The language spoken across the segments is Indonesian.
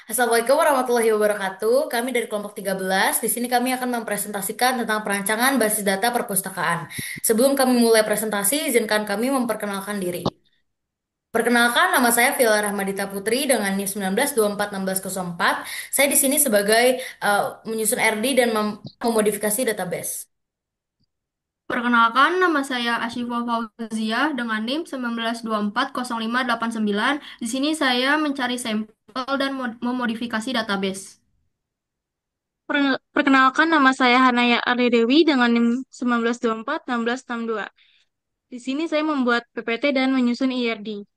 Assalamualaikum warahmatullahi wabarakatuh. Kami dari kelompok 13. Di sini kami akan mempresentasikan tentang perancangan basis data perpustakaan. Sebelum kami mulai presentasi, izinkan kami memperkenalkan diri. Perkenalkan, nama saya Vila Rahmadita Putri dengan NIM 19241604. Saya di sini sebagai menyusun RD dan memodifikasi database. Perkenalkan, nama saya Asyifa Fauziah dengan NIM 19240589. Di sini saya mencari sampel dan memodifikasi database. Perkenalkan, nama saya Hanaya Arya Dewi dengan NIM 1924-1662. Di sini saya membuat PPT dan menyusun IRD.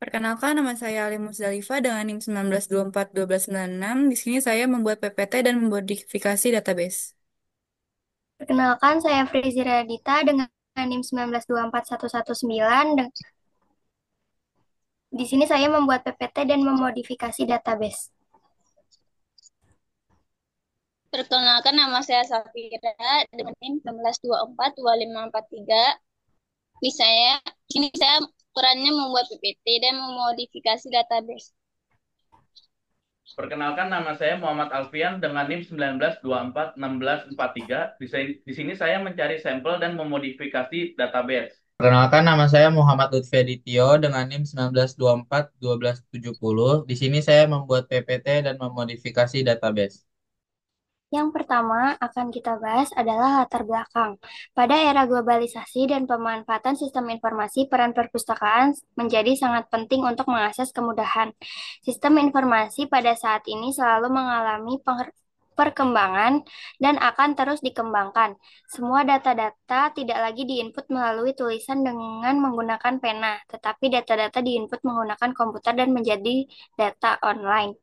Perkenalkan, nama saya Ali Musdalifah dengan NIM 1924-1296. Di sini saya membuat PPT dan memodifikasi database. Perkenalkan, saya Frizi Radita dengan NIM 1924119. Di sini saya membuat PPT dan memodifikasi database. Perkenalkan, nama saya Safira dengan NIM 19242543. Di sini saya perannya membuat PPT dan memodifikasi database. Perkenalkan, nama saya Muhammad Alfian dengan NIM 19241643. Di sini saya mencari sampel dan memodifikasi database. Perkenalkan, nama saya Muhammad Lutfi Adityo dengan NIM 1924-1270. Di sini saya membuat PPT dan memodifikasi database. Yang pertama akan kita bahas adalah latar belakang. Pada era globalisasi dan pemanfaatan sistem informasi, peran perpustakaan menjadi sangat penting untuk mengakses kemudahan. Sistem informasi pada saat ini selalu mengalami perkembangan dan akan terus dikembangkan. Semua data-data tidak lagi diinput melalui tulisan dengan menggunakan pena, tetapi data-data diinput menggunakan komputer dan menjadi data online.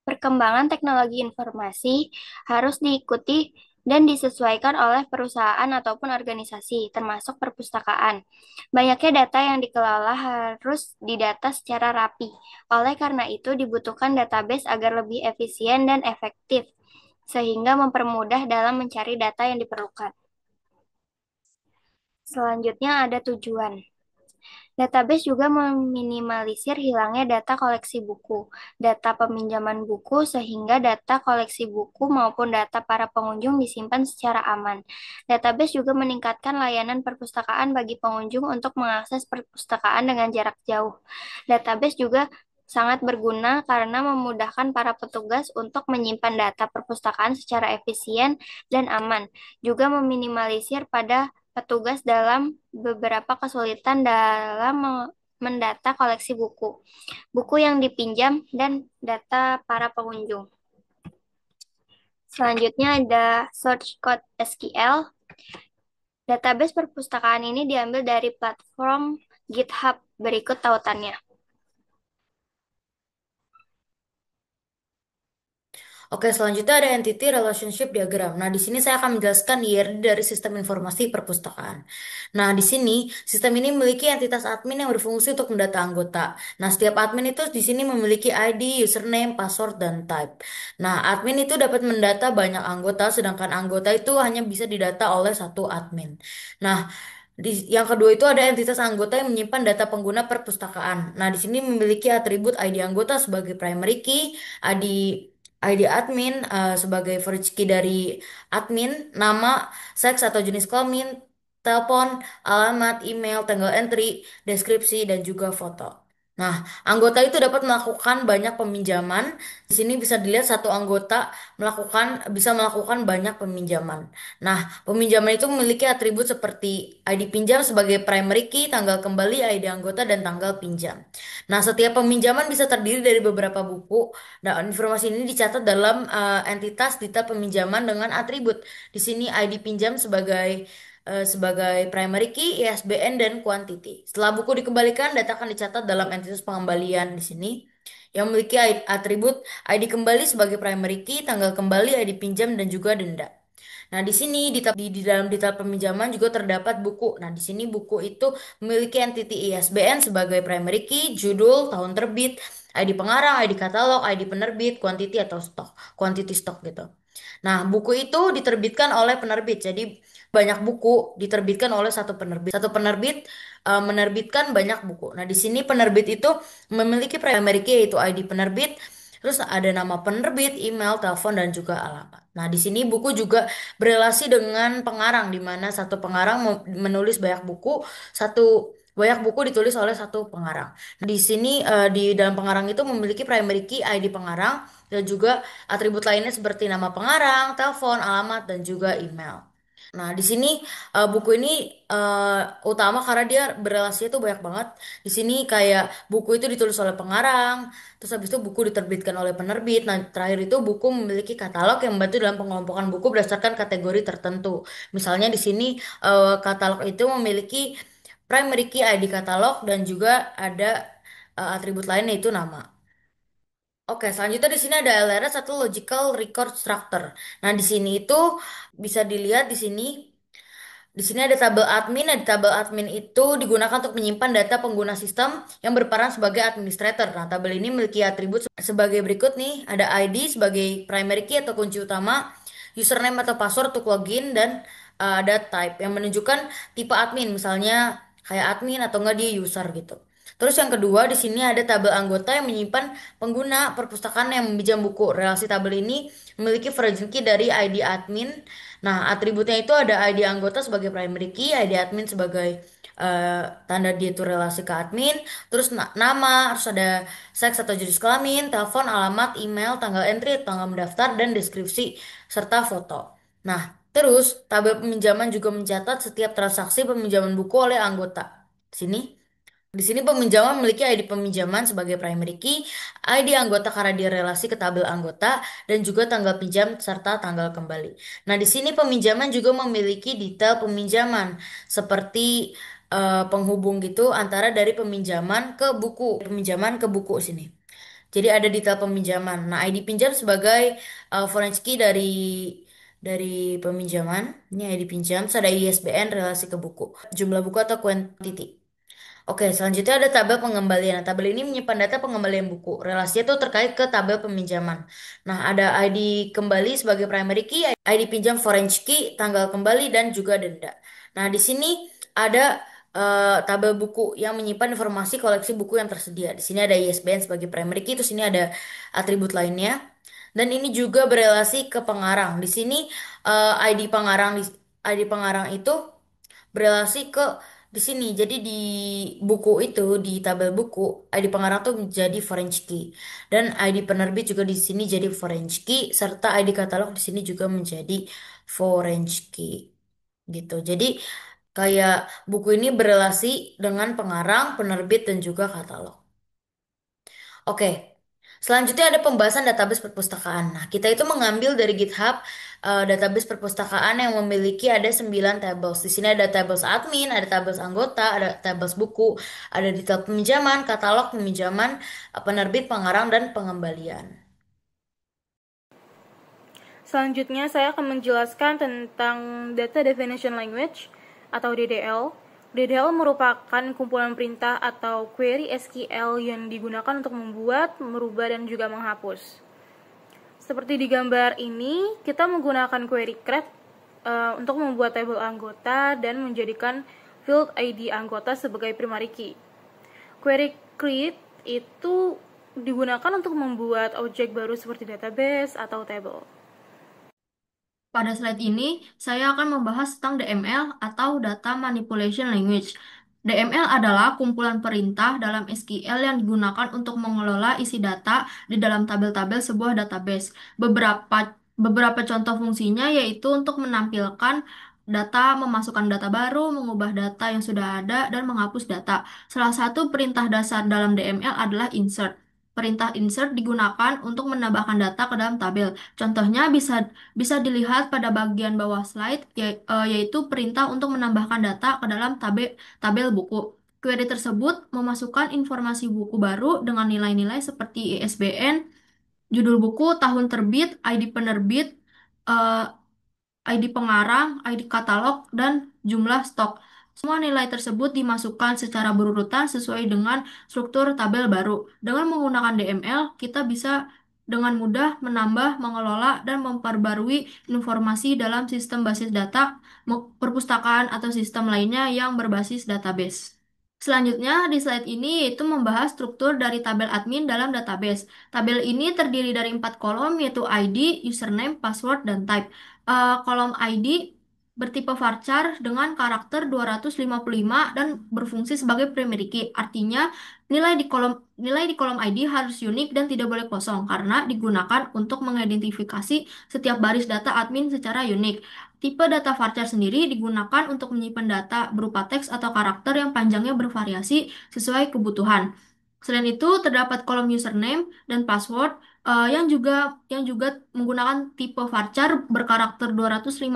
Perkembangan teknologi informasi harus diikuti dan disesuaikan oleh perusahaan ataupun organisasi, termasuk perpustakaan. Banyaknya data yang dikelola harus didata secara rapi. Oleh karena itu, dibutuhkan database agar lebih efisien dan efektif, sehingga mempermudah dalam mencari data yang diperlukan. Selanjutnya ada tujuan. Database juga meminimalisir hilangnya data koleksi buku, data peminjaman buku, sehingga data koleksi buku maupun data para pengunjung disimpan secara aman. Database juga meningkatkan layanan perpustakaan bagi pengunjung untuk mengakses perpustakaan dengan jarak jauh. Database juga sangat berguna karena memudahkan para petugas untuk menyimpan data perpustakaan secara efisien dan aman, juga meminimalisir pada petugas dalam beberapa kesulitan dalam mendata koleksi buku, buku yang dipinjam, dan data para pengunjung. Selanjutnya ada Source Code SQL. Database perpustakaan ini diambil dari platform GitHub. Berikut tautannya. Oke, selanjutnya ada entity relationship diagram. Nah, di sini saya akan menjelaskan IRD dari sistem informasi perpustakaan. Nah, di sini sistem ini memiliki entitas admin yang berfungsi untuk mendata anggota. Nah, setiap admin itu di sini memiliki ID, username, password, dan type. Nah, admin itu dapat mendata banyak anggota, sedangkan anggota itu hanya bisa didata oleh satu admin. Nah, yang kedua itu ada entitas anggota yang menyimpan data pengguna perpustakaan. Nah, di sini memiliki atribut ID anggota sebagai primary key, ID admin sebagai first key dari admin, nama, seks atau jenis kelamin, telepon, alamat, email, tanggal entry, deskripsi, dan juga foto. Nah, anggota itu dapat melakukan banyak peminjaman. Di sini bisa dilihat satu anggota bisa melakukan banyak peminjaman. Nah, peminjaman itu memiliki atribut seperti ID pinjam sebagai primary key, tanggal kembali, ID anggota, dan tanggal pinjam. Nah, setiap peminjaman bisa terdiri dari beberapa buku. Nah, informasi ini dicatat dalam entitas data peminjaman dengan atribut. Di sini ID pinjam sebagai primary key, ISBN, dan quantity. Setelah buku dikembalikan, data akan dicatat dalam entitas pengembalian di sini yang memiliki atribut ID kembali sebagai primary key, tanggal kembali, ID pinjam, dan juga denda. Nah, di sini di dalam detail peminjaman juga terdapat buku. Nah, di sini buku itu memiliki entity ISBN sebagai primary key, judul, tahun terbit, ID pengarang, ID katalog, ID penerbit, quantity atau stok, quantity stok gitu. Nah, buku itu diterbitkan oleh penerbit. Jadi banyak buku diterbitkan oleh satu penerbit. Satu penerbit menerbitkan banyak buku. Nah, di sini penerbit itu memiliki primary key yaitu ID penerbit. Terus ada nama penerbit, email, telepon, dan juga alamat. Nah, di sini buku juga berelasi dengan pengarang, di mana satu pengarang menulis banyak buku ditulis oleh satu pengarang. Di sini di dalam pengarang itu memiliki primary key ID pengarang dan juga atribut lainnya seperti nama pengarang, telepon, alamat, dan juga email. Nah, di sini buku ini utama karena dia berelasi itu banyak banget. Di sini kayak buku itu ditulis oleh pengarang, terus habis itu buku diterbitkan oleh penerbit. Nah, terakhir itu buku memiliki katalog yang membantu dalam pengelompokan buku berdasarkan kategori tertentu. Misalnya di sini katalog itu memiliki primary key ID katalog dan juga ada atribut lain yaitu nama. Oke, selanjutnya di sini ada LRS atau Logical Record Structure. Nah, di sini itu bisa dilihat di sini. Di sini ada tabel admin. Nah, di tabel admin itu digunakan untuk menyimpan data pengguna sistem yang berperan sebagai administrator. Nah, tabel ini memiliki atribut sebagai berikut nih. Ada ID sebagai primary key atau kunci utama, username atau password untuk login, dan ada type yang menunjukkan tipe admin. Misalnya kayak admin atau enggak dia user gitu. Terus yang kedua di sini ada tabel anggota yang menyimpan pengguna perpustakaan yang meminjam buku. Relasi tabel ini memiliki foreign key dari ID admin. Nah, atributnya itu ada ID anggota sebagai primary key, ID admin sebagai tanda dia itu relasi ke admin, terus nama, harus ada seks atau jenis kelamin, telepon, alamat, email, tanggal entry, tanggal mendaftar, dan deskripsi, serta foto. Nah, terus tabel peminjaman juga mencatat setiap transaksi peminjaman buku oleh anggota. Sini. Di sini peminjaman memiliki ID peminjaman sebagai primary key, ID anggota karena dia relasi ke tabel anggota, dan juga tanggal pinjam serta tanggal kembali. Nah, di sini peminjaman juga memiliki detail peminjaman seperti penghubung gitu antara dari peminjaman ke buku sini. Jadi ada detail peminjaman. Nah, ID pinjam sebagai foreign key dari peminjaman. Ini ID pinjam, terus ada ISBN relasi ke buku, jumlah buku atau quantity. Oke, selanjutnya ada tabel pengembalian. Nah, tabel ini menyimpan data pengembalian buku. Relasinya itu terkait ke tabel peminjaman. Nah, ada ID kembali sebagai primary key, ID pinjam foreign key, tanggal kembali, dan juga denda. Nah, di sini ada tabel buku yang menyimpan informasi koleksi buku yang tersedia. Di sini ada ISBN sebagai primary key, terus ini ada atribut lainnya. Dan ini juga berelasi ke pengarang. Di sini ID pengarang itu berelasi ke di sini. Jadi di buku itu di tabel buku ID pengarang tuh menjadi foreign key dan ID penerbit juga di sini jadi foreign key serta ID katalog di sini juga menjadi foreign key gitu. Jadi kayak buku ini berelasi dengan pengarang, penerbit dan juga katalog. Oke, selanjutnya ada pembahasan database perpustakaan. Nah, kita itu mengambil dari GitHub database perpustakaan yang memiliki ada 9 tables. Di sini ada tables admin, ada tables anggota, ada tables buku, ada detail peminjaman, katalog peminjaman, penerbit, pengarang, dan pengembalian. Selanjutnya, saya akan menjelaskan tentang Data Definition Language atau DDL. DDL merupakan kumpulan perintah atau query SQL yang digunakan untuk membuat, merubah, dan juga menghapus. Seperti di gambar ini, kita menggunakan query create untuk membuat tabel anggota dan menjadikan field ID anggota sebagai primary key. Query create itu digunakan untuk membuat objek baru seperti database atau table. Pada slide ini, saya akan membahas tentang DML atau Data Manipulation Language. DML adalah kumpulan perintah dalam SQL yang digunakan untuk mengelola isi data di dalam tabel-tabel sebuah database. Beberapa contoh fungsinya yaitu untuk menampilkan data, memasukkan data baru, mengubah data yang sudah ada, dan menghapus data. Salah satu perintah dasar dalam DML adalah insert. Perintah insert digunakan untuk menambahkan data ke dalam tabel. Contohnya bisa dilihat pada bagian bawah slide, yaitu perintah untuk menambahkan data ke dalam tabel buku. Query tersebut memasukkan informasi buku baru dengan nilai-nilai seperti ISBN, judul buku, tahun terbit, ID penerbit, eh, ID pengarang, ID katalog, dan jumlah stok. Semua nilai tersebut dimasukkan secara berurutan sesuai dengan struktur tabel baru. Dengan menggunakan DML, kita bisa dengan mudah menambah, mengelola, dan memperbarui informasi dalam sistem basis data, perpustakaan, atau sistem lainnya yang berbasis database. Selanjutnya di slide ini yaitu membahas struktur dari tabel admin dalam database. Tabel ini terdiri dari 4 kolom yaitu ID, username, password, dan type. Kolom ID bertipe varchar dengan karakter 255 dan berfungsi sebagai primary key. Artinya nilai di kolom ID harus unik dan tidak boleh kosong karena digunakan untuk mengidentifikasi setiap baris data admin secara unik. Tipe data varchar sendiri digunakan untuk menyimpan data berupa teks atau karakter yang panjangnya bervariasi sesuai kebutuhan. Selain itu, terdapat kolom username dan password yang juga menggunakan tipe varchar berkarakter 255.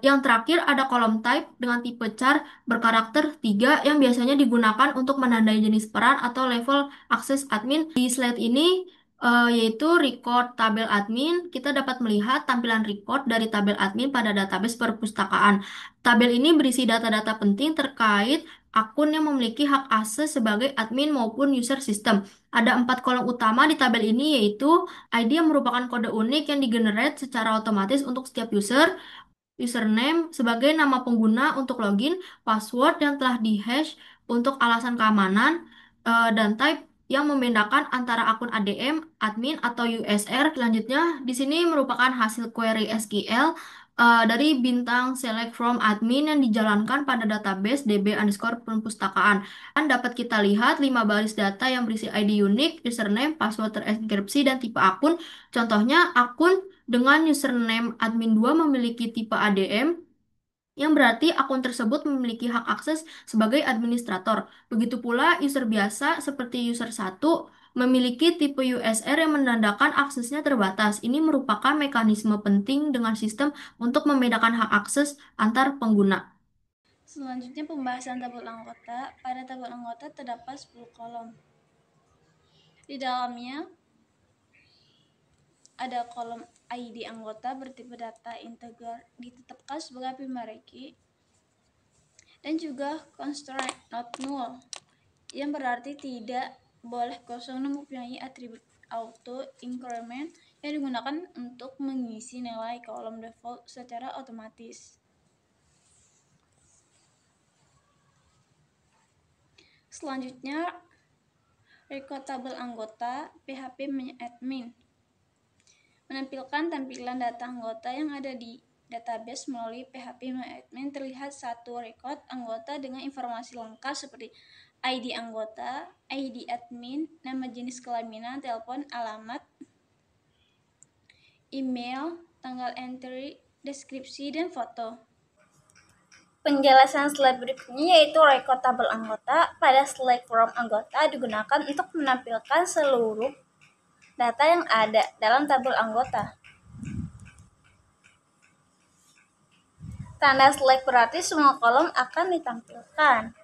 Yang terakhir ada kolom type dengan tipe char berkarakter 3 yang biasanya digunakan untuk menandai jenis peran atau level akses admin. Di slide ini yaitu record tabel admin. Kita dapat melihat tampilan record dari tabel admin pada database perpustakaan. Tabel ini berisi data-data penting terkait akun yang memiliki hak akses sebagai admin maupun user system. Ada 4 kolom utama di tabel ini yaitu ID yang merupakan kode unik yang digenerate secara otomatis untuk setiap user, username sebagai nama pengguna untuk login, password yang telah dihash untuk alasan keamanan, dan type yang membedakan antara akun ADM, admin, atau USR. Selanjutnya, di sini merupakan hasil query SQL dari bintang select from admin yang dijalankan pada database DB underscore perpustakaan. Dan dapat kita lihat 5 baris data yang berisi ID unik, username, password terenkripsi, dan tipe akun. Contohnya, akun dengan username admin 2 memiliki tipe ADM, yang berarti akun tersebut memiliki hak akses sebagai administrator. Begitu pula user biasa seperti user 1 memiliki tipe USR yang menandakan aksesnya terbatas. Ini merupakan mekanisme penting dengan sistem untuk membedakan hak akses antar pengguna. Selanjutnya pembahasan tabel anggota. Pada tabel anggota terdapat 10 kolom. Di dalamnya ada kolom ID anggota bertipe data integer ditetapkan sebagai primary key, dan juga constraint not null yang berarti tidak boleh kosong dan mempunyai atribut auto increment yang digunakan untuk mengisi nilai kolom default secara otomatis. Selanjutnya, record tabel anggota PHP admin menampilkan tampilan data anggota yang ada di database melalui PHP admin. Terlihat satu record anggota dengan informasi lengkap seperti ID anggota, ID admin, nama jenis kelainan, telepon, alamat, email, tanggal entry, deskripsi, dan foto. Penjelasan slide berikutnya yaitu record tabel anggota. Pada select from anggota digunakan untuk menampilkan seluruh data yang ada dalam tabel anggota. Tanda select berarti semua kolom akan ditampilkan,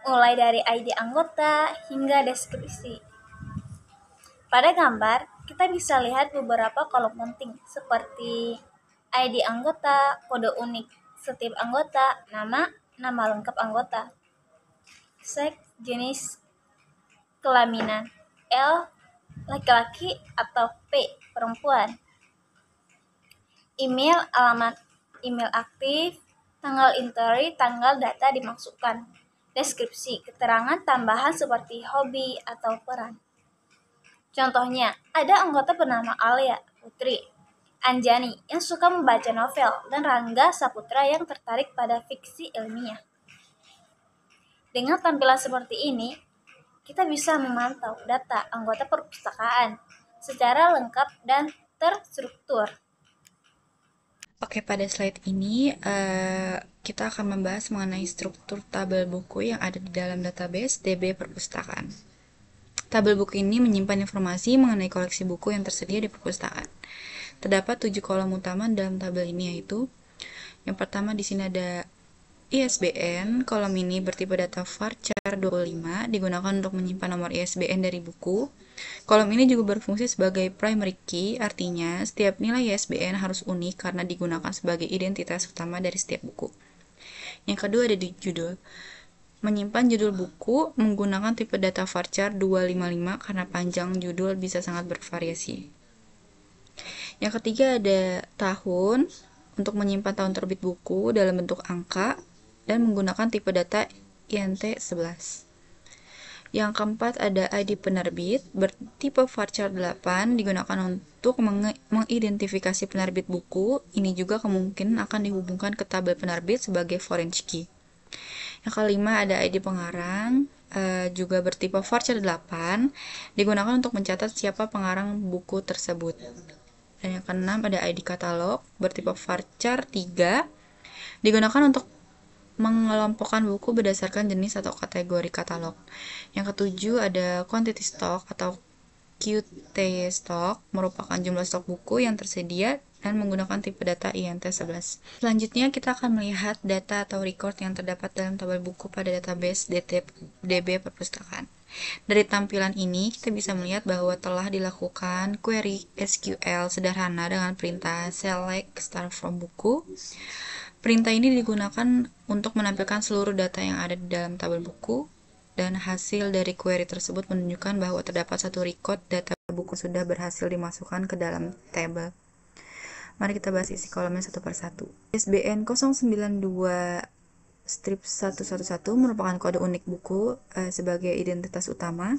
mulai dari ID anggota hingga deskripsi. Pada gambar, kita bisa lihat beberapa kolom penting seperti ID anggota, kode unik setiap anggota, nama lengkap anggota, seks, jenis kelamin, L laki-laki atau P perempuan, email, alamat email aktif, tanggal entry, tanggal data dimasukkan, deskripsi, keterangan tambahan seperti hobi atau peran. Contohnya, ada anggota bernama Alia Putri Anjani yang suka membaca novel, dan Rangga Saputra yang tertarik pada fiksi ilmiah. Dengan tampilan seperti ini, kita bisa memantau data anggota perpustakaan secara lengkap dan terstruktur. Oke, pada slide ini kita akan membahas mengenai struktur tabel buku yang ada di dalam database DB Perpustakaan. Tabel buku ini menyimpan informasi mengenai koleksi buku yang tersedia di perpustakaan. Terdapat 7 kolom utama dalam tabel ini, yaitu yang pertama di sini ada ISBN. Kolom ini bertipe data varchar 25, digunakan untuk menyimpan nomor ISBN dari buku. Kolom ini juga berfungsi sebagai primary key, artinya setiap nilai ISBN harus unik karena digunakan sebagai identitas utama dari setiap buku. Yang kedua ada di judul. Menyimpan judul buku menggunakan tipe data varchar 255 karena panjang judul bisa sangat bervariasi. Yang ketiga ada tahun, untuk menyimpan tahun terbit buku dalam bentuk angka dan menggunakan tipe data INT 11. Yang keempat ada ID penerbit bertipe varchar 8 digunakan untuk mengidentifikasi penerbit buku. Ini juga kemungkinan akan dihubungkan ke tabel penerbit sebagai foreign key. Yang kelima ada ID pengarang juga bertipe varchar 8 digunakan untuk mencatat siapa pengarang buku tersebut. Dan yang keenam ada ID katalog bertipe varchar 3 digunakan untuk mengelompokkan buku berdasarkan jenis atau kategori katalog. Yang ketujuh ada quantity stock atau QT stock merupakan jumlah stok buku yang tersedia dan menggunakan tipe data INT11. Selanjutnya kita akan melihat data atau record yang terdapat dalam tabel buku pada database DB perpustakaan. Dari tampilan ini kita bisa melihat bahwa telah dilakukan query SQL sederhana dengan perintah select start from buku. Perintah ini digunakan untuk menampilkan seluruh data yang ada di dalam tabel buku, dan hasil dari query tersebut menunjukkan bahwa terdapat satu record data buku sudah berhasil dimasukkan ke dalam tabel. Mari kita bahas isi kolomnya satu persatu. ISBN 092-111 merupakan kode unik buku sebagai identitas utama.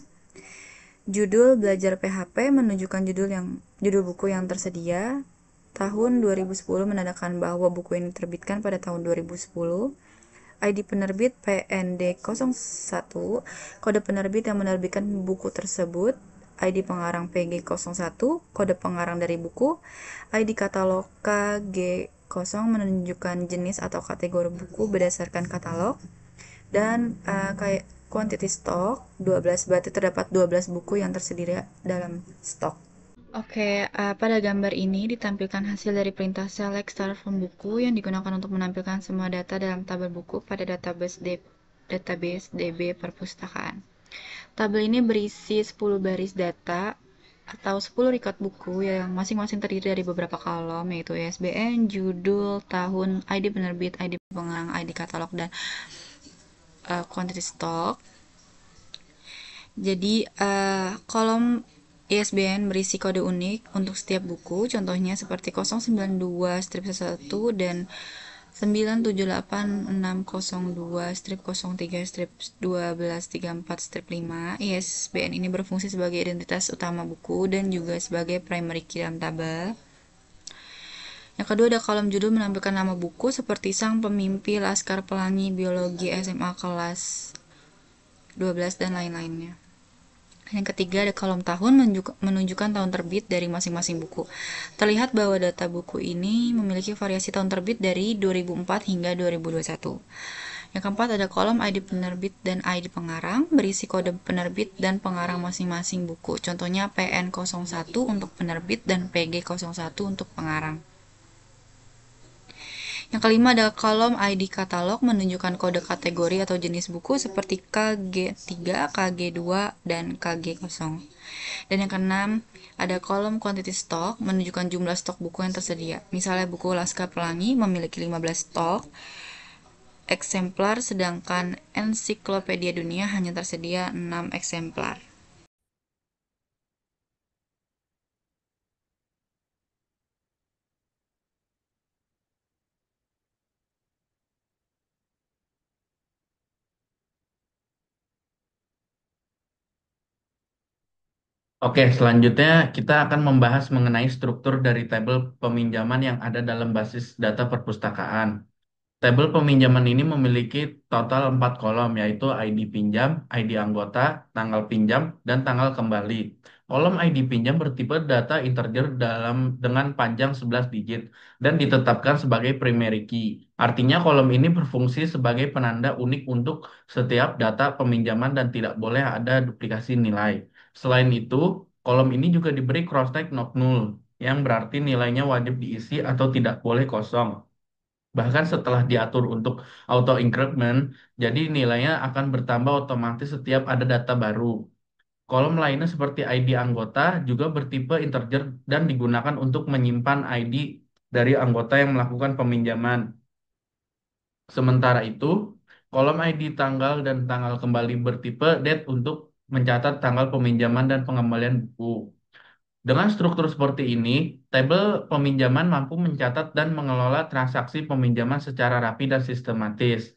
Judul belajar PHP menunjukkan judul buku yang tersedia. Tahun 2010 menandakan bahwa buku ini diterbitkan pada tahun 2010. ID penerbit PND01, kode penerbit yang menerbitkan buku tersebut. ID pengarang PG01, kode pengarang dari buku. ID katalog KG0 menunjukkan jenis atau kategori buku berdasarkan katalog. Dan quantity stock 12, berarti terdapat 12 buku yang tersedia dalam stok. Oke, pada gambar ini ditampilkan hasil dari perintah select start from buku yang digunakan untuk menampilkan semua data dalam tabel buku pada database DB perpustakaan. Tabel ini berisi 10 baris data atau 10 record buku yang masing-masing terdiri dari beberapa kolom, yaitu ISBN, judul, tahun, ID penerbit, ID pengarang, ID katalog, dan quantity stock. Jadi, kolom ISBN berisi kode unik untuk setiap buku, contohnya seperti 092-1 dan 978-602-03-1234-5. ISBN ini berfungsi sebagai identitas utama buku dan juga sebagai primary key dalam tabel. Yang kedua ada kolom judul menampilkan nama buku seperti Sang Pemimpi Laskar Pelangi Biologi SMA kelas 12 dan lain-lainnya. Yang ketiga ada kolom tahun menunjukkan tahun terbit dari masing-masing buku. Terlihat bahwa data buku ini memiliki variasi tahun terbit dari 2004 hingga 2021. Yang keempat ada kolom ID penerbit dan ID pengarang berisi kode penerbit dan pengarang masing-masing buku. Contohnya PN01 untuk penerbit dan PG01 untuk pengarang. Yang kelima ada kolom ID katalog menunjukkan kode kategori atau jenis buku seperti KG3, KG2, dan KG0. Dan yang keenam ada kolom quantity stock menunjukkan jumlah stok buku yang tersedia. Misalnya buku Laskar Pelangi memiliki 15 stok eksemplar, sedangkan Ensiklopedia Dunia hanya tersedia 6 eksemplar. Oke, selanjutnya kita akan membahas mengenai struktur dari tabel peminjaman yang ada dalam basis data perpustakaan. Tabel peminjaman ini memiliki total 4 kolom, yaitu ID pinjam, ID anggota, tanggal pinjam, dan tanggal kembali. Kolom ID pinjam bertipe data integer dengan panjang 11 digit dan ditetapkan sebagai primary key. Artinya kolom ini berfungsi sebagai penanda unik untuk setiap data peminjaman dan tidak boleh ada duplikasi nilai. Selain itu, kolom ini juga diberi cross-tag not null, yang berarti nilainya wajib diisi atau tidak boleh kosong. Bahkan setelah diatur untuk auto increment, jadi nilainya akan bertambah otomatis setiap ada data baru. Kolom lainnya seperti ID anggota juga bertipe integer dan digunakan untuk menyimpan ID dari anggota yang melakukan peminjaman. Sementara itu, kolom ID tanggal dan tanggal kembali bertipe date untuk mencatat tanggal peminjaman dan pengembalian buku. Dengan struktur seperti ini, tabel peminjaman mampu mencatat dan mengelola transaksi peminjaman secara rapi dan sistematis.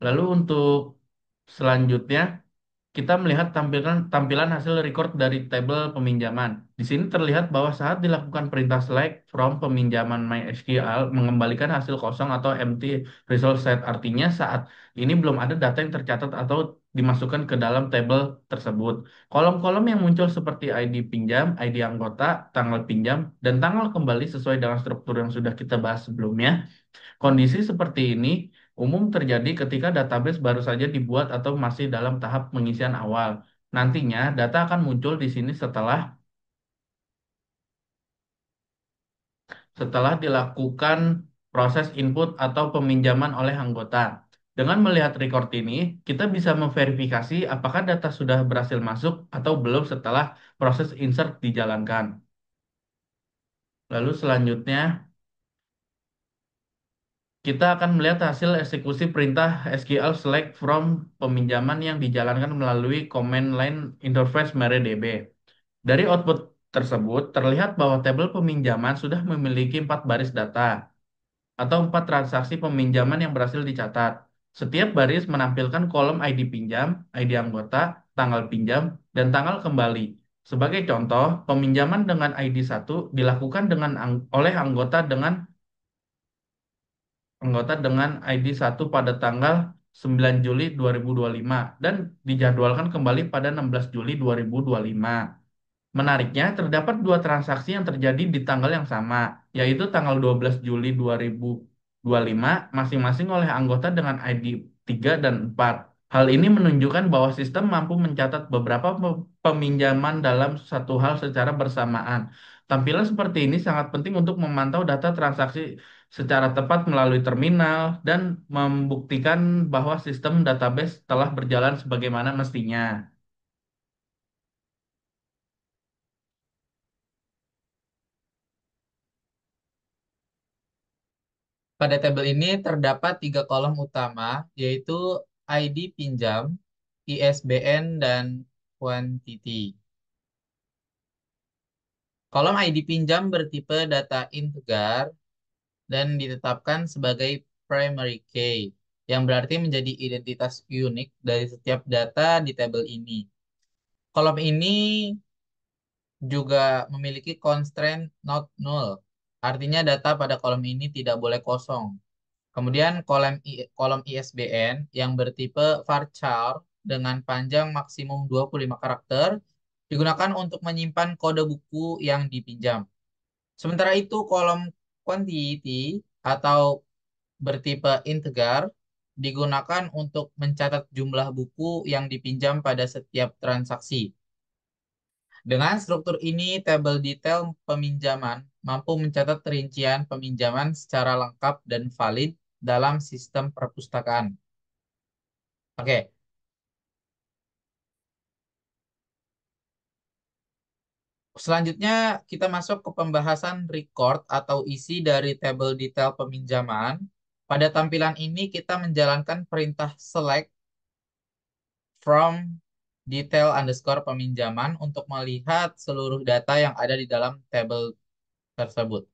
Lalu untuk selanjutnya, kita melihat tampilan hasil record dari tabel peminjaman. Di sini terlihat bahwa saat dilakukan perintah select from peminjaman MySQL mengembalikan hasil kosong atau empty result set. Artinya saat ini belum ada data yang tercatat atau dimasukkan ke dalam tabel tersebut. Kolom-kolom yang muncul seperti ID pinjam, ID anggota, tanggal pinjam, dan tanggal kembali sesuai dengan struktur yang sudah kita bahas sebelumnya. Kondisi seperti ini umum terjadi ketika database baru saja dibuat atau masih dalam tahap pengisian awal. Nantinya data akan muncul di sini setelah dilakukan proses input atau peminjaman oleh anggota. Dengan melihat record ini, kita bisa memverifikasi apakah data sudah berhasil masuk atau belum setelah proses insert dijalankan. Lalu selanjutnya, kita akan melihat hasil eksekusi perintah SQL select from peminjaman yang dijalankan melalui command line interface MariaDB. Dari output tersebut, terlihat bahwa tabel peminjaman sudah memiliki 4 baris data atau 4 transaksi peminjaman yang berhasil dicatat. Setiap baris menampilkan kolom ID pinjam, ID anggota, tanggal pinjam, dan tanggal kembali. Sebagai contoh, peminjaman dengan ID 1 dilakukan oleh anggota dengan ID 1 pada tanggal 9 Juli 2025 dan dijadwalkan kembali pada 16 Juli 2025. Menariknya, terdapat dua transaksi yang terjadi di tanggal yang sama, yaitu tanggal 12 Juli 2025 masing-masing oleh anggota dengan ID 3 dan 4. Hal ini menunjukkan bahwa sistem mampu mencatat beberapa peminjaman dalam satu hal secara bersamaan. Tampilan seperti ini sangat penting untuk memantau data transaksi secara tepat melalui terminal dan membuktikan bahwa sistem database telah berjalan sebagaimana mestinya. Pada tabel ini terdapat 3 kolom utama, yaitu ID pinjam, ISBN, dan quantity. Kolom ID pinjam bertipe data integer dan ditetapkan sebagai primary key, yang berarti menjadi identitas unik dari setiap data di tabel ini. Kolom ini juga memiliki constraint not null, artinya data pada kolom ini tidak boleh kosong. Kemudian kolom ISBN yang bertipe varchar dengan panjang maksimum 25 karakter digunakan untuk menyimpan kode buku yang dipinjam. Sementara itu kolom quantity atau bertipe integer digunakan untuk mencatat jumlah buku yang dipinjam pada setiap transaksi. Dengan struktur ini, tabel detail peminjaman mampu mencatat rincian peminjaman secara lengkap dan valid dalam sistem perpustakaan. Oke, selanjutnya kita masuk ke pembahasan record atau isi dari tabel detail peminjaman. Pada tampilan ini kita menjalankan perintah select from detail underscore peminjaman untuk melihat seluruh data yang ada di dalam tabel tersebut.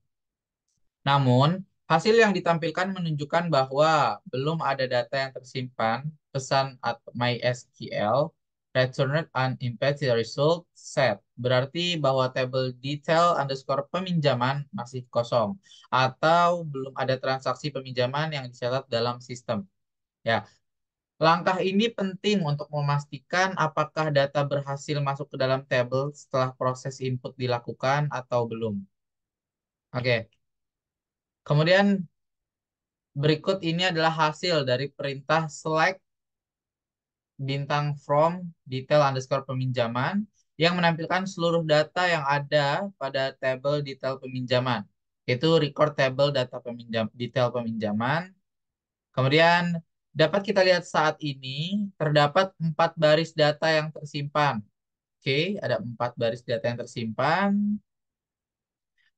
Namun, hasil yang ditampilkan menunjukkan bahwa belum ada data yang tersimpan. Pesan at MySQL returned an empty result set. Berarti bahwa tabel detail underscore peminjaman masih kosong. Atau belum ada transaksi peminjaman yang dicatat dalam sistem. Ya, langkah ini penting untuk memastikan apakah data berhasil masuk ke dalam tabel setelah proses input dilakukan atau belum. Oke. Kemudian berikut ini adalah hasil dari perintah select bintang from detail underscore peminjaman yang menampilkan seluruh data yang ada pada tabel detail peminjaman. Yaitu record table data detail peminjaman. Kemudian dapat kita lihat saat ini terdapat 4 baris data yang tersimpan. Oke, ada 4 baris data yang tersimpan.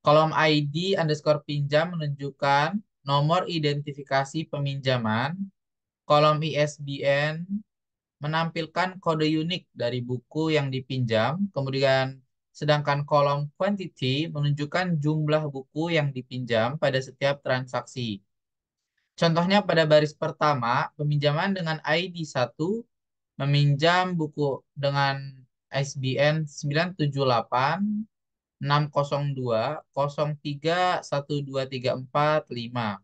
Kolom ID underscore pinjam menunjukkan nomor identifikasi peminjaman. Kolom ISBN menampilkan kode unik dari buku yang dipinjam. Kemudian sedangkan kolom quantity menunjukkan jumlah buku yang dipinjam pada setiap transaksi. Contohnya pada baris pertama, peminjaman dengan ID 1 meminjam buku dengan ISBN 978 602 03 12345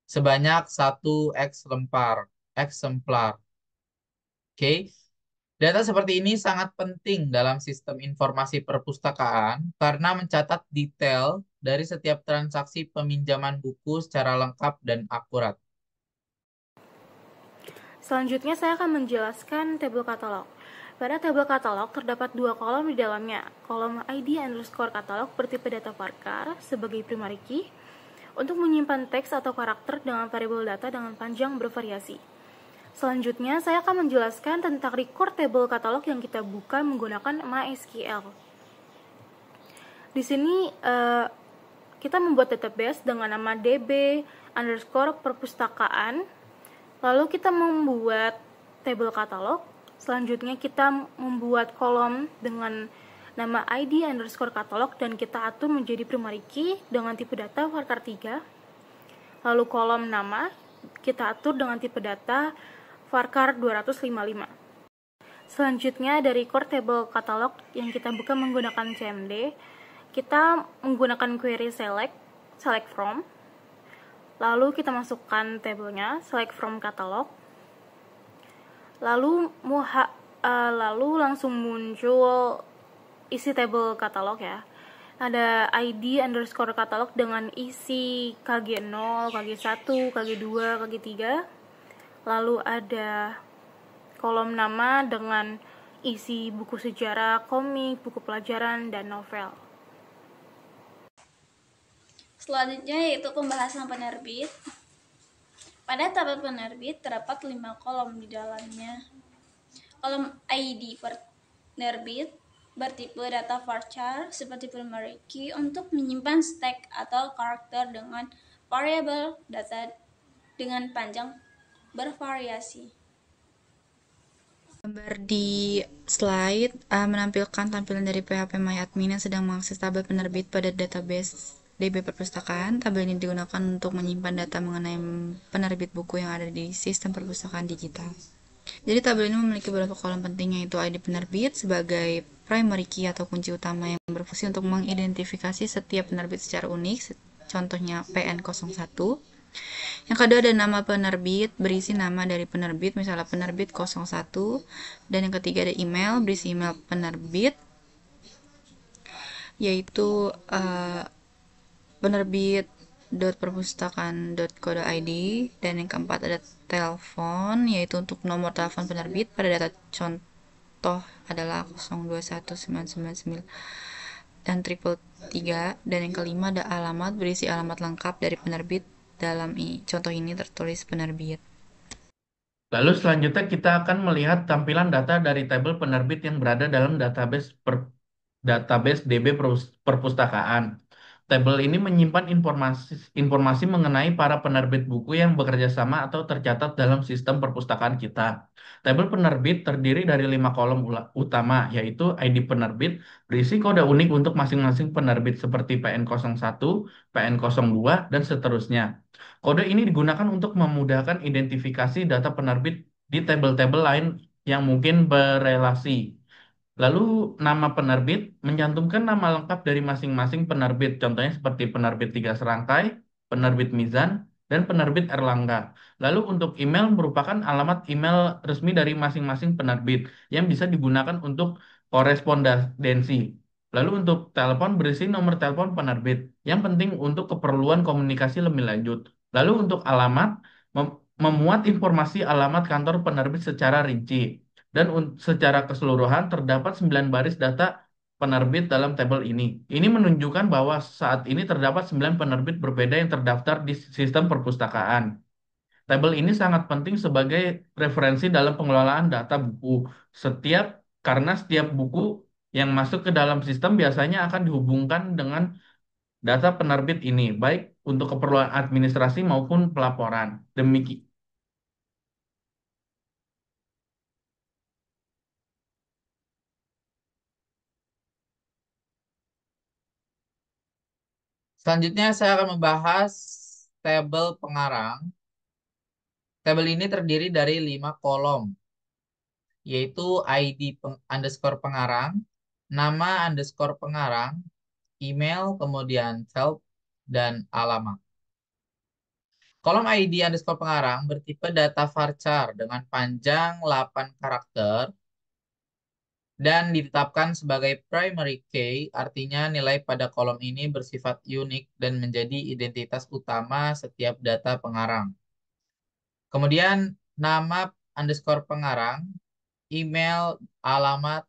sebanyak 1 eksemplar. Oke, data seperti ini sangat penting dalam sistem informasi perpustakaan karena mencatat detail dari setiap transaksi peminjaman buku secara lengkap dan akurat. Selanjutnya saya akan menjelaskan tabel katalog. Pada tabel katalog terdapat dua kolom di dalamnya. Kolom ID underscore katalog bertipe data varchar sebagai primary key untuk menyimpan teks atau karakter dengan variabel data dengan panjang bervariasi. Selanjutnya saya akan menjelaskan tentang record table katalog yang kita buka menggunakan MySQL. Di sini kita membuat database dengan nama db underscore perpustakaan. Lalu kita membuat tabel katalog. Selanjutnya kita membuat kolom dengan nama ID underscore katalog dan kita atur menjadi primary key dengan tipe data varchar 3. Lalu kolom nama kita atur dengan tipe data varchar 255. Selanjutnya dari core table katalog yang kita buka menggunakan CMD, kita menggunakan query select from. Lalu kita masukkan tabelnya select from katalog. Lalu langsung muncul isi tabel katalog ya. Ada ID underscore katalog dengan isi KG0, KG1, KG2, KG3. Lalu ada kolom nama dengan isi buku sejarah, komik, buku pelajaran, dan novel. Selanjutnya yaitu pembahasan penerbit. Pada tabel penerbit terdapat 5 kolom di dalamnya. Kolom ID penerbit bertipe data varchar seperti primary key untuk menyimpan teks atau karakter dengan variabel data dengan panjang bervariasi. Gambar di slide menampilkan tampilan dari PHPMyAdmin yang sedang mengakses tabel penerbit pada database DB Perpustakaan. Tabel ini digunakan untuk menyimpan data mengenai penerbit buku yang ada di sistem perpustakaan digital. Jadi tabel ini memiliki beberapa kolom penting, yaitu ID penerbit sebagai primary key atau kunci utama yang berfungsi untuk mengidentifikasi setiap penerbit secara unik, contohnya PN01. Yang kedua ada nama penerbit, berisi nama dari penerbit, misalnya penerbit 01. Dan yang ketiga ada email, berisi email penerbit, yaitu penerbit.perpustakaan.co.id. Dan yang keempat ada telepon, yaitu untuk nomor telepon penerbit pada data contoh adalah 021999 dan 333. Dan yang kelima ada alamat, berisi alamat lengkap dari penerbit. Dalam contoh ini tertulis penerbit. Lalu selanjutnya kita akan melihat tampilan data dari tabel penerbit yang berada dalam database DB perpustakaan. Tabel ini menyimpan informasi mengenai para penerbit buku yang bekerja sama atau tercatat dalam sistem perpustakaan kita. Tabel penerbit terdiri dari 5 kolom utama, yaitu ID penerbit, berisi kode unik untuk masing-masing penerbit seperti PN01, PN02, dan seterusnya. Kode ini digunakan untuk memudahkan identifikasi data penerbit di tabel-tabel lain yang mungkin berelasi. Lalu nama penerbit mencantumkan nama lengkap dari masing-masing penerbit, contohnya seperti penerbit 3 Serangkai, penerbit Mizan, dan penerbit Erlangga. Lalu untuk email merupakan alamat email resmi dari masing-masing penerbit yang bisa digunakan untuk korespondensi. Lalu untuk telepon berisi nomor telepon penerbit yang penting untuk keperluan komunikasi lebih lanjut. Lalu untuk alamat memuat informasi alamat kantor penerbit secara rinci. Dan secara keseluruhan terdapat 9 baris data penerbit dalam tabel ini. Ini menunjukkan bahwa saat ini terdapat 9 penerbit berbeda yang terdaftar di sistem perpustakaan. Tabel ini sangat penting sebagai referensi dalam pengelolaan data buku. Karena setiap buku yang masuk ke dalam sistem biasanya akan dihubungkan dengan data penerbit ini, baik untuk keperluan administrasi maupun pelaporan. Demikian. Selanjutnya saya akan membahas tabel pengarang. Tabel ini terdiri dari 5 kolom, yaitu ID underscore pengarang, nama underscore pengarang, email, kemudian help, dan alamat. Kolom ID underscore pengarang bertipe data varchar dengan panjang 8 karakter dan ditetapkan sebagai primary key, artinya nilai pada kolom ini bersifat unik dan menjadi identitas utama setiap data pengarang. Kemudian nama underscore pengarang, email, alamat,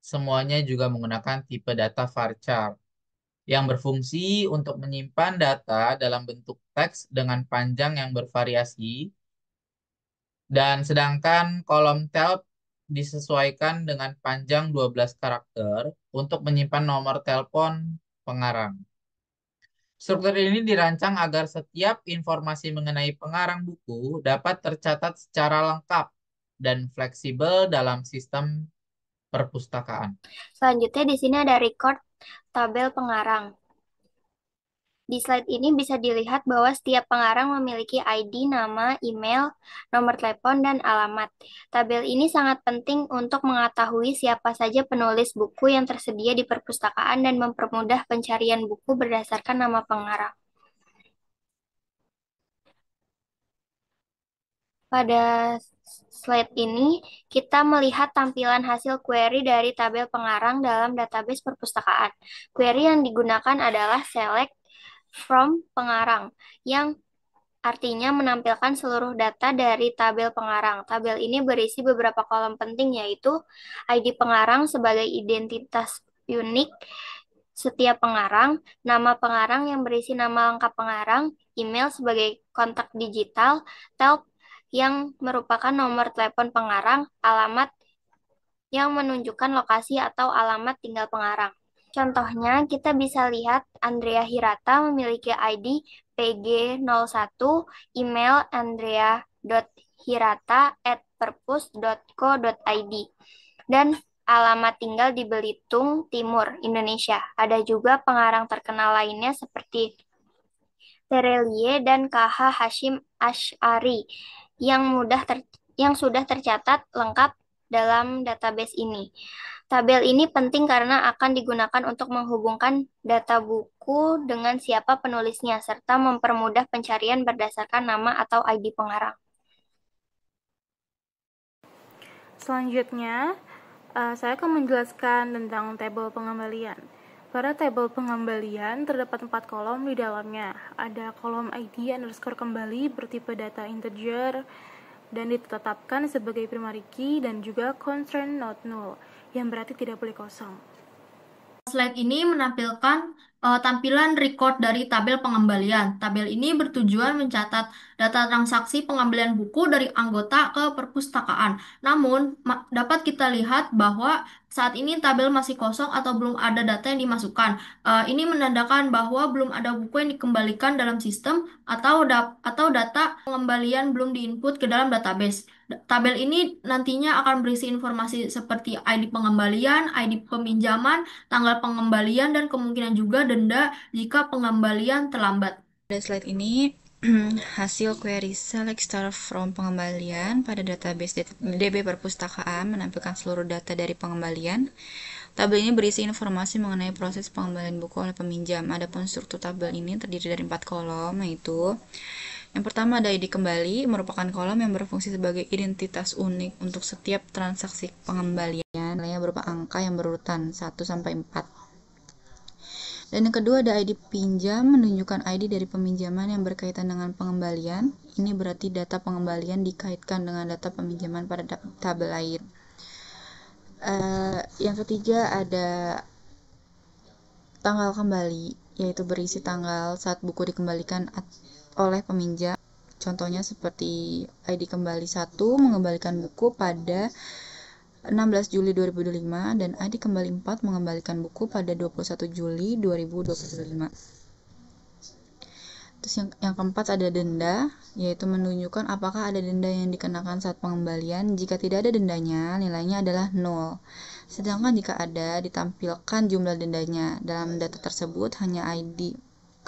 semuanya juga menggunakan tipe data varchar yang berfungsi untuk menyimpan data dalam bentuk teks dengan panjang yang bervariasi, dan sedangkan kolom tab disesuaikan dengan panjang 12 karakter untuk menyimpan nomor telepon pengarang. Struktur ini dirancang agar setiap informasi mengenai pengarang buku dapat tercatat secara lengkap dan fleksibel dalam sistem perpustakaan. Selanjutnya di sini ada record tabel pengarang. Di slide ini bisa dilihat bahwa setiap pengarang memiliki ID, nama, email, nomor telepon, dan alamat. Tabel ini sangat penting untuk mengetahui siapa saja penulis buku yang tersedia di perpustakaan dan mempermudah pencarian buku berdasarkan nama pengarang. Pada slide ini, kita melihat tampilan hasil query dari tabel pengarang dalam database perpustakaan. Query yang digunakan adalah select from pengarang, yang artinya menampilkan seluruh data dari tabel pengarang. Tabel ini berisi beberapa kolom penting, yaitu ID pengarang sebagai identitas unik setiap pengarang, nama pengarang yang berisi nama lengkap pengarang, email sebagai kontak digital, tel yang merupakan nomor telepon pengarang, alamat yang menunjukkan lokasi atau alamat tinggal pengarang. Contohnya, kita bisa lihat Andrea Hirata memiliki ID PG01, email andrea.hirata@perpus.co.id, dan alamat tinggal di Belitung Timur, Indonesia. Ada juga pengarang terkenal lainnya seperti Terelie dan KH Hashim Ash'ari yang sudah tercatat lengkap dalam database ini. Tabel ini penting karena akan digunakan untuk menghubungkan data buku dengan siapa penulisnya, serta mempermudah pencarian berdasarkan nama atau ID pengarang. Selanjutnya, saya akan menjelaskan tentang tabel pengembalian. Pada tabel pengembalian, terdapat 4 kolom di dalamnya. Ada kolom ID underscore kembali bertipe data integer dan ditetapkan sebagai primary key, dan juga constraint not null, yang berarti tidak boleh kosong. Slide ini menampilkan tampilan record dari tabel pengembalian. Tabel ini bertujuan mencatat data transaksi pengembalian buku dari anggota ke perpustakaan. Namun, dapat kita lihat bahwa saat ini tabel masih kosong atau belum ada data yang dimasukkan. Ini menandakan bahwa belum ada buku yang dikembalikan dalam sistem atau data pengembalian belum diinput ke dalam database. Tabel ini nantinya akan berisi informasi seperti ID pengembalian, ID peminjaman, tanggal pengembalian, dan kemungkinan juga denda jika pengembalian terlambat. Pada slide ini, hasil query select star from pengembalian pada database DB perpustakaan menampilkan seluruh data dari pengembalian. Tabel ini berisi informasi mengenai proses pengembalian buku oleh peminjam. Adapun struktur tabel ini terdiri dari 4 kolom, yaitu yang pertama ada ID kembali, merupakan kolom yang berfungsi sebagai identitas unik untuk setiap transaksi pengembalian, nilainya berupa angka yang berurutan 1-4. Dan yang kedua ada ID pinjam, menunjukkan ID dari peminjaman yang berkaitan dengan pengembalian. Ini berarti data pengembalian dikaitkan dengan data peminjaman pada tabel lain. Yang ketiga ada tanggal kembali, yaitu berisi tanggal saat buku dikembalikan oleh peminjam. Contohnya seperti ID kembali 1 mengembalikan buku pada 16 Juli 2025 dan ID kembali 4 mengembalikan buku pada 21 Juli 2025. Terus yang keempat ada denda, yaitu menunjukkan apakah ada denda yang dikenakan saat pengembalian. Jika tidak ada dendanya, nilainya adalah 0. Sedangkan jika ada, ditampilkan jumlah dendanya. Dalam data tersebut hanya ID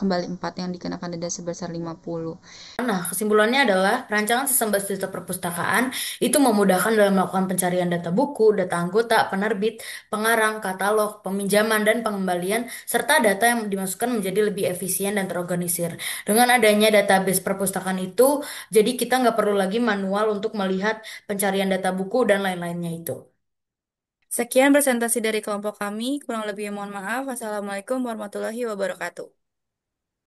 kembali 4 yang dikenakan denda sebesar 50. Nah, kesimpulannya adalah rancangan sistem basis data perpustakaan itu memudahkan dalam melakukan pencarian data buku, data anggota, penerbit, pengarang, katalog, peminjaman, dan pengembalian, serta data yang dimasukkan menjadi lebih efisien dan terorganisir. Dengan adanya database perpustakaan itu, jadi kita nggak perlu lagi manual untuk melihat pencarian data buku dan lain-lainnya itu. Sekian presentasi dari kelompok kami. Kurang lebih mohon maaf. Wassalamualaikum warahmatullahi wabarakatuh.